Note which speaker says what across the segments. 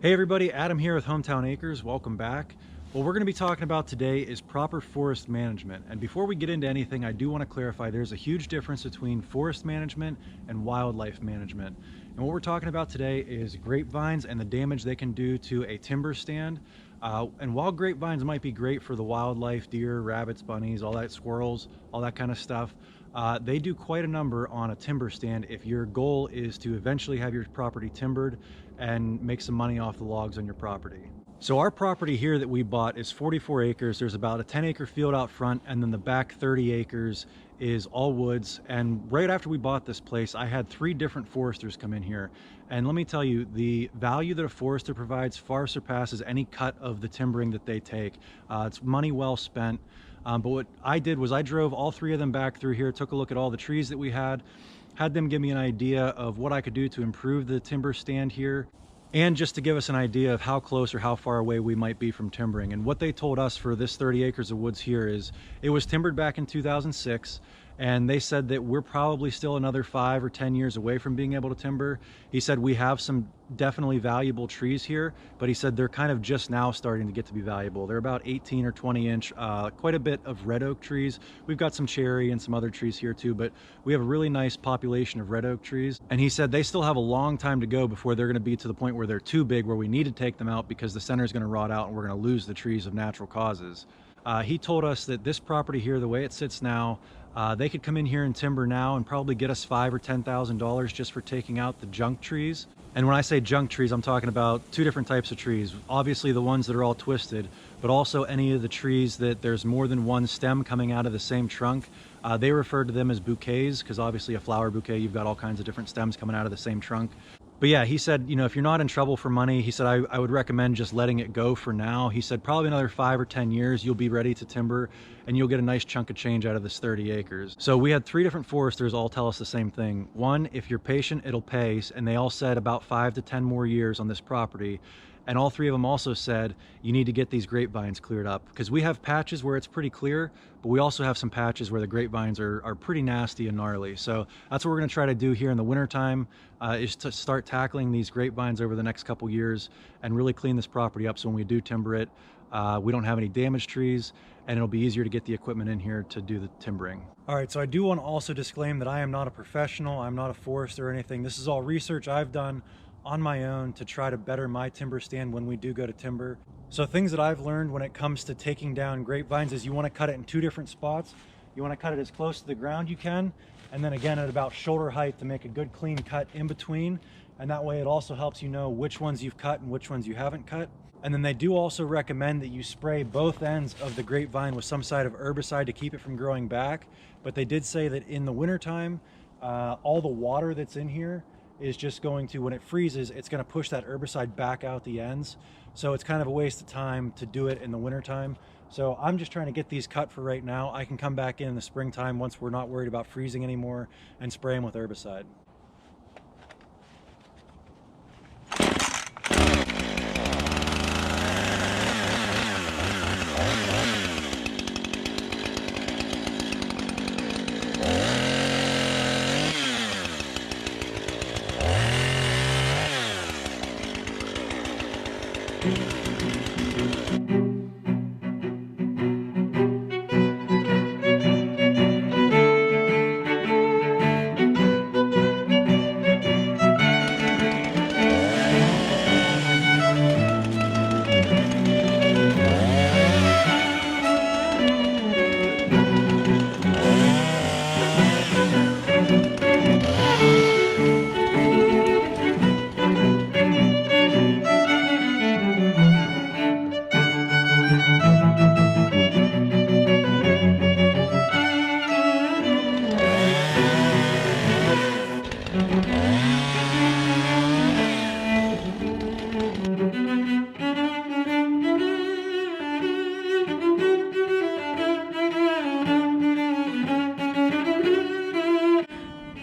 Speaker 1: Hey everybody, Adam here with Hometown Acres. Welcome back. What we're going to be talking about today is proper forest management. And before we get into anything, I do want to clarify there's a huge difference between forest management and wildlife management. And what we're talking about today is grapevines and the damage they can do to a timber stand. And while grapevines might be great for the wildlife, deer, rabbits, bunnies, all that, squirrels, all that kind of stuff, they do quite a number on a timber stand if your goal is to eventually have your property timbered and make some money off the logs on your property. So our property here that we bought is 44 acres. There's about a 10-acre field out front, and then the back 30 acres is all woods. And right after we bought this place, I had 3 different foresters come in here. And let me tell you, the value that a forester provides far surpasses any cut of the timbering that they take. It's money well spent. But what I did was I drove all 3 of them back through here, took a look at all the trees that we had them give me an idea of what I could do to improve the timber stand here, and just to give us an idea of how close or how far away we might be from timbering. And what they told us for this 30 acres of woods here is it was timbered back in 2006, and they said that we're probably still another 5 or 10 years away from being able to timber. He said we have some definitely valuable trees here, but he said they're kind of just now starting to get to be valuable. They're about 18 or 20 inch, quite a bit of red oak trees. We've got some cherry and some other trees here too, but we have a really nice population of red oak trees. And he said they still have a long time to go before they're going to be to the point where they're too big, where we need to take them out because the center is going to rot out and we're going to lose the trees of natural causes. He told us that this property here, the way it sits now, they could come in here and timber now and probably get us $5,000 or $10,000 just for taking out the junk trees. And when I say junk trees, I'm talking about 2 different types of trees. Obviously the ones that are all twisted, but also any of the trees that there's more than one stem coming out of the same trunk. They refer to them as bouquets, because obviously a flower bouquet, you've got all kinds of different stems coming out of the same trunk. But yeah, he said, you know, if you're not in trouble for money, he said, I would recommend just letting it go for now. He said probably another 5 or 10 years, you'll be ready to timber and you'll get a nice chunk of change out of this 30 acres. So we had 3 different foresters all tell us the same thing. One, if you're patient, it'll pay. And they all said about 5 to 10 more years on this property. And all 3 of them also said you need to get these grapevines cleared up, because we have patches where it's pretty clear, but we also have some patches where the grapevines are pretty nasty and gnarly. So that's what we're going to try to do here in the wintertime, is to start tackling these grapevines over the next couple years and really clean this property up so when we do timber it, we don't have any damaged trees, and it'll be easier to get the equipment in here to do the timbering. All right, so I do want to also disclaim that I am not a professional. I'm not a forester or anything. This is all research I've done on my own to try to better my timber stand when we do go to timber. So things that I've learned when it comes to taking down grapevines is you want to cut it in 2 different spots. You want to cut it as close to the ground you can, and then again at about shoulder height to make a good clean cut in between. And that way it also helps you know which ones you've cut and which ones you haven't cut. And then they do also recommend that you spray both ends of the grapevine with some side of herbicide to keep it from growing back. But they did say that in the wintertime, all the water that's in here is just going to, when it freezes, it's going to push that herbicide back out the ends. So it's kind of a waste of time to do it in the wintertime. So I'm just trying to get these cut for right now. I can come back in the springtime once we're not worried about freezing anymore and spray them with herbicide.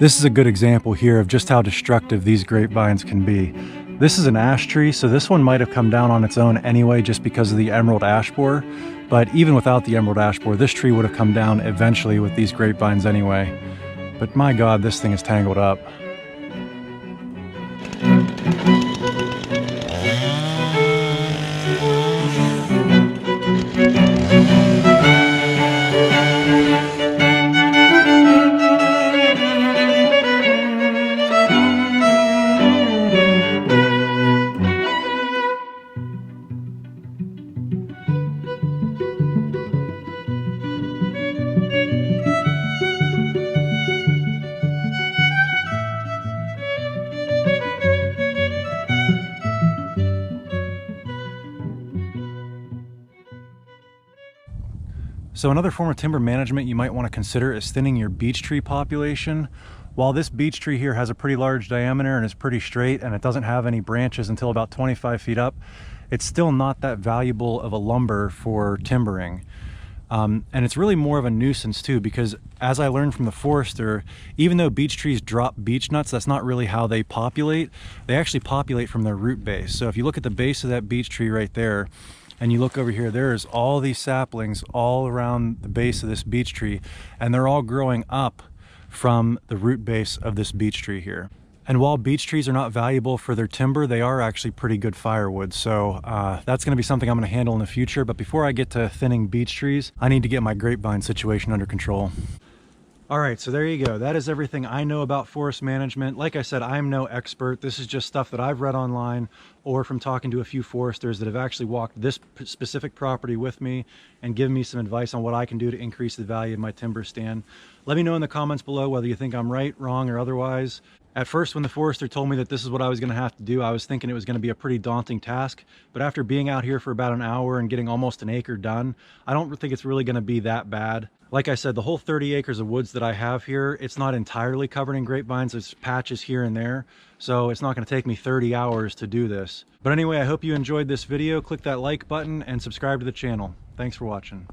Speaker 1: This is a good example here of just how destructive these grapevines can be. This is an ash tree, so this one might have come down on its own anyway just because of the emerald ash borer. But even without the emerald ash borer, this tree would have come down eventually with these grapevines anyway. But my God, this thing is tangled up. So another form of timber management you might want to consider is thinning your beech tree population. While this beech tree here has a pretty large diameter and is pretty straight and it doesn't have any branches until about 25 feet up, it's still not that valuable of a lumber for timbering. And it's really more of a nuisance too, because as I learned from the forester, even though beech trees drop beech nuts, that's not really how they populate. They actually populate from their root base. So if you look at the base of that beech tree right there, and you look over here, there's all these saplings all around the base of this beech tree, and they're all growing up from the root base of this beech tree here. And while beech trees are not valuable for their timber, they are actually pretty good firewood. So that's gonna be something I'm gonna handle in the future. But before I get to thinning beech trees, I need to get my grapevine situation under control. All right, so there you go. That is everything I know about forest management. Like I said, I'm no expert. This is just stuff that I've read online or from talking to a few foresters that have actually walked this specific property with me and given me some advice on what I can do to increase the value of my timber stand. Let me know in the comments below whether you think I'm right, wrong, or otherwise. At first, when the forester told me that this is what I was gonna have to do, I was thinking it was gonna be a pretty daunting task. But after being out here for about an hour and getting almost an acre done, I don't think it's really gonna be that bad. Like I said, the whole 30 acres of woods that I have here, it's not entirely covered in grapevines. There's patches here and there. So it's not gonna take me 30 hours to do this. But anyway, I hope you enjoyed this video. Click that like button and subscribe to the channel. Thanks for watching.